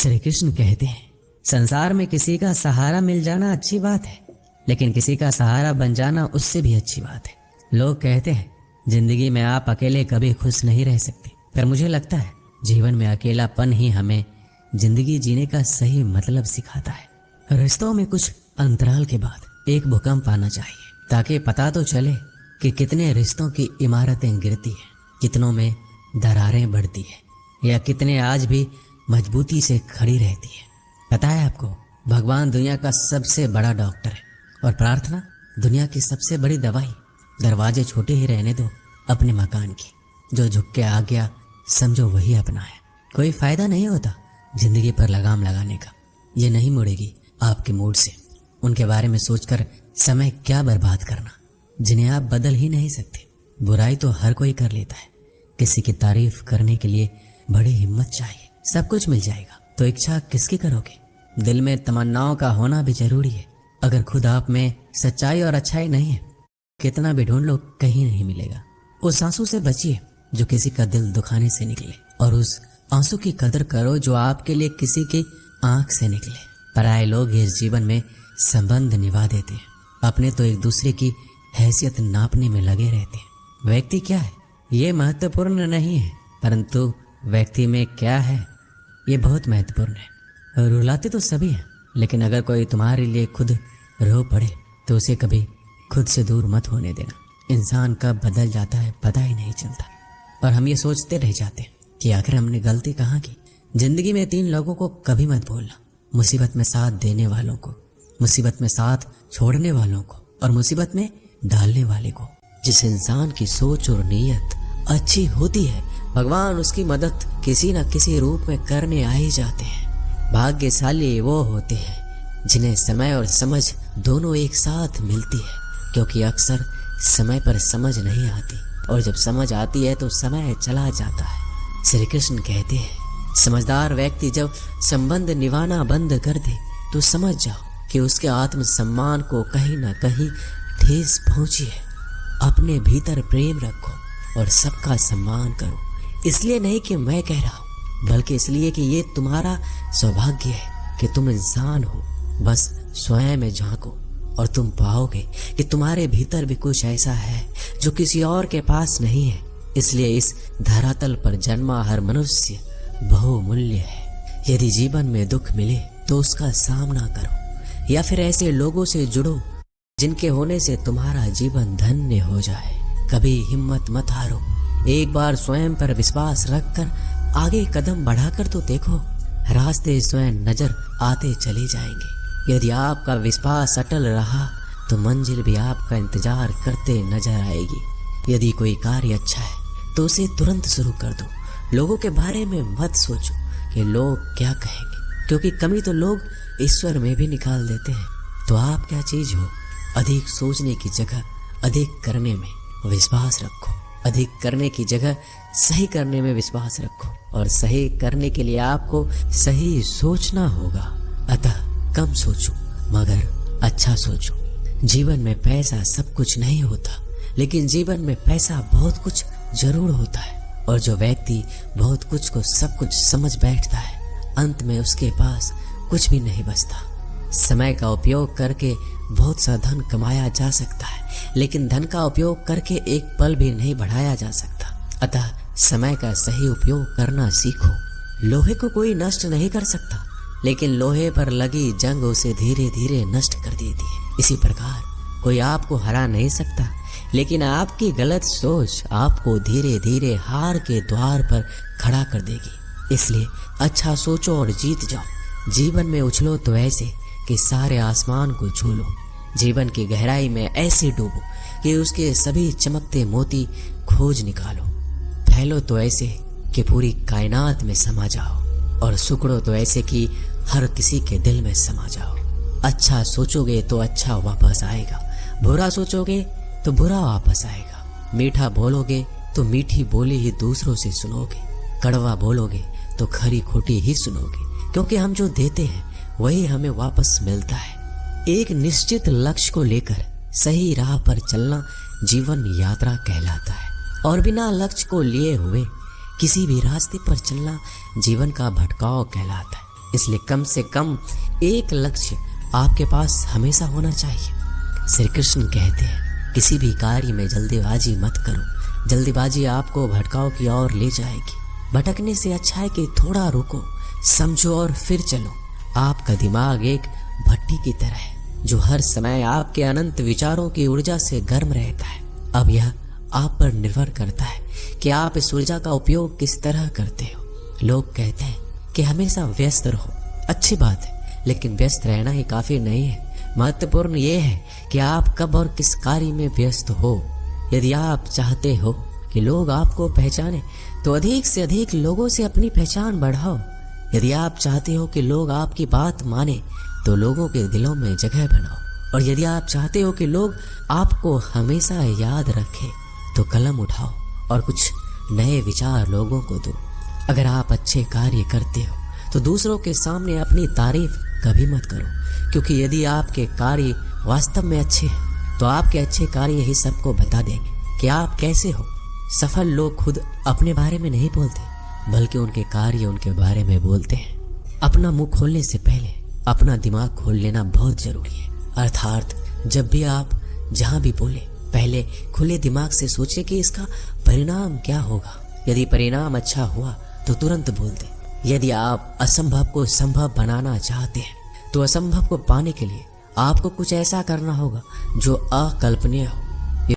श्री कृष्ण कहते हैं, संसार में किसी का सहारा मिल जाना अच्छी बात है, लेकिन किसी का सहारा बन जाना उससे भी अच्छी बात है। लोग कहते हैं जिंदगी में आप अकेले कभी खुश नहीं रह सकते, पर मुझे लगता है जीवन में अकेलापन ही हमें जिंदगी जीने का सही मतलब सिखाता है। रिश्तों में कुछ अंतराल के बाद एक भूकंप आना चाहिए, ताकि पता तो चले कि कितने रिश्तों की इमारतें गिरती हैं, कितनों में दरारें बढ़ती है या कितने आज भी मजबूती से खड़ी रहती है। पता है आपको, भगवान दुनिया का सबसे बड़ा डॉक्टर है और प्रार्थना दुनिया की सबसे बड़ी दवाई। दरवाजे छोटे ही रहने दो अपने मकान की, जो झुक के आ गया समझो वही अपना है। कोई फायदा नहीं होता जिंदगी पर लगाम लगाने का, ये नहीं मुड़ेगी आपके मूड से। उनके बारे में सोचकर समय क्या बर्बाद करना जिन्हें आप बदल ही नहीं सकते। बुराई तो हर कोई कर लेता है, किसी की तारीफ करने के लिए बड़ी हिम्मत चाहिए। सब कुछ मिल जाएगा तो इच्छा किसकी करोगे? दिल में तमन्नाओं का होना भी जरूरी है। अगर खुद आप में सच्चाई और अच्छाई नहीं है, कितना भी ढूंढ लो कहीं नहीं मिलेगा। उस आंसू से बचिए जो किसी का दिल दुखाने से निकले, और उस आंसू की कदर करो जो आपके लिए किसी की आंख से निकले। पराये लोग इस जीवन में संबंध निभा देते हैं, अपने तो एक दूसरे की हैसियत नापने में लगे रहते हैं। व्यक्ति क्या है ये महत्वपूर्ण नहीं है, परंतु व्यक्ति में क्या है ये बहुत महत्वपूर्ण है। रुलाते तो सभी हैं, लेकिन अगर कोई तुम्हारे लिए खुद रो पड़े तो उसे कभी खुद से दूर मत होने देना। इंसान कब बदल जाता है पता ही नहीं चलता, और हम ये सोचते रह जाते हैं कि आखिर हमने गलती कहाँ की। जिंदगी में 3 लोगों को कभी मत भूलना, मुसीबत में साथ देने वालों को, मुसीबत में साथ छोड़ने वालों को, और मुसीबत में डालने वाले को। जिस इंसान की सोच और नीयत अच्छी होती है, भगवान उसकी मदद किसी न किसी रूप में करने आ ही जाते हैं। भाग्यशाली वो होते हैं जिन्हें समय और समझ दोनों एक साथ मिलती है, क्योंकि अक्सर समय पर समझ नहीं आती, और जब समझ आती है तो समय चला जाता है। श्री कृष्ण कहते हैं, समझदार व्यक्ति जब संबंध निभाना बंद कर दे तो समझ जाओ कि उसके आत्मसम्मान को कहीं ना कहीं ठेस पहुंची है। अपने भीतर प्रेम रखो और सबका सम्मान करो, इसलिए नहीं कि मैं कह रहा हूँ, बल्कि इसलिए कि ये तुम्हारा सौभाग्य है कि तुम इंसान हो। बस स्वयं में झांको और तुम पाओगे कि तुम्हारे भीतर भी कुछ ऐसा है जो किसी और के पास नहीं है। इसलिए इस धरातल पर जन्मा हर मनुष्य बहुमूल्य है। यदि जीवन में दुख मिले तो उसका सामना करो, या फिर ऐसे लोगों से जुड़ो जिनके होने से तुम्हारा जीवन धन्य हो जाए। कभी हिम्मत मत हारो, एक बार स्वयं पर विश्वास रखकर आगे कदम बढ़ाकर तो देखो, रास्ते स्वयं नजर आते चले जाएंगे। यदि आपका विश्वास अटल रहा तो मंजिल भी आपका इंतजार करते नजर आएगी। यदि कोई कार्य अच्छा है तो उसे तुरंत शुरू कर दो। लोगों के बारे में मत सोचो कि लोग क्या कहेंगे, क्योंकि कमी तो लोग ईश्वर में भी निकाल देते हैं। तो आप क्या चीज हो? अधिक सोचने की जगह अधिक करने में विश्वास रखो, अधिक करने की जगह सही करने में विश्वास रखो, और सही करने के लिए आपको सही सोचना होगा। अतः कम सोचो मगर अच्छा सोचो। जीवन में पैसा सब कुछ नहीं होता, लेकिन जीवन में पैसा बहुत कुछ जरूर होता है। और जो व्यक्ति बहुत कुछ को सब कुछ समझ बैठता है, अंत में उसके पास कुछ भी नहीं बचता। समय का उपयोग करके बहुत सा धन कमाया जा सकता है, लेकिन धन का उपयोग करके एक पल भी नहीं बढ़ाया जा सकता। अतः समय का सही उपयोग करना सीखो। लोहे को कोई नष्ट नहीं कर सकता, लेकिन लोहे पर लगी जंग उसे धीरे धीरे नष्ट कर देती है। इसी प्रकार कोई आपको हरा नहीं सकता, लेकिन आपकी गलत सोच आपको धीरे धीरे हार के द्वार पर खड़ा कर देगी। इसलिए अच्छा सोचो और जीत जाओ। जीवन में उछलो तो ऐसे कि सारे आसमान को छू लो। जीवन की गहराई में ऐसे डूबो कि उसके सभी चमकते मोती खोज निकालो। फैलो तो ऐसे कि पूरी कायनात में समा जाओ, और सुकड़ो तो ऐसे कि हर किसी के दिल में समा जाओ। अच्छा सोचोगे तो अच्छा वापस आएगा, बुरा सोचोगे तो बुरा वापस आएगा। मीठा बोलोगे तो मीठी बोली ही दूसरों से सुनोगे, कड़वा बोलोगे तो खरी खोटी ही सुनोगे, क्योंकि हम जो देते हैं वही हमें वापस मिलता है। एक निश्चित लक्ष्य को लेकर सही राह पर चलना जीवन यात्रा कहलाता है, और बिना लक्ष्य को लिए हुए किसी भी रास्ते पर चलना जीवन का भटकाव कहलाता है। इसलिए कम से कम एक लक्ष्य आपके पास हमेशा होना चाहिए। श्री कृष्ण कहते हैं किसी भी कार्य में जल्दीबाजी मत करो, जल्दीबाजी आपको भटकाव की ओर ले जाएगी। भटकने से अच्छा है कि थोड़ा रुको, समझो और फिर चलो। आपका दिमाग एक भट्टी की तरह है जो हर समय आपके अनंत विचारों की ऊर्जा से गर्म रहता है। अब यह आप पर निर्भर करता है कि आप इस ऊर्जा का उपयोग किस तरह करते हो। लोग कहते हैं कि हमेशा व्यस्त रहो, अच्छी बात है, लेकिन व्यस्त रहना ही काफी नहीं है। महत्वपूर्ण ये है कि आप कब और किस कार्य में व्यस्त हो। यदि आप चाहते हो कि लोग आपको पहचाने तो अधिक से अधिक लोगों से अपनी पहचान बढ़ाओ। यदि आप चाहते हो कि लोग आपकी बात माने तो लोगों के दिलों में जगह बनाओ। और यदि आप चाहते हो कि लोग आपको हमेशा याद रखें तो कलम उठाओ और कुछ नए विचार लोगों को दो। अगर आप अच्छे कार्य करते हो तो दूसरों के सामने अपनी तारीफ कभी मत करो, क्योंकि यदि आपके कार्य वास्तव में अच्छे हैं तो आपके अच्छे कार्य ही सबको बता देंगे कि आप कैसे हो। सफल लोग खुद अपने बारे में नहीं बोलते, बल्कि उनके कार्य उनके बारे में बोलते हैं। अपना मुंह खोलने से पहले अपना दिमाग खोल लेना बहुत जरूरी है। अर्थात जब भी आप जहां भी बोले, पहले खुले दिमाग से सोचे कि इसका परिणाम क्या होगा। यदि परिणाम अच्छा हुआ तो तुरंत बोल दें। यदि आप असंभव को संभव बनाना चाहते हैं तो असंभव को पाने के लिए आपको कुछ ऐसा करना होगा जो अकल्पनीय हो।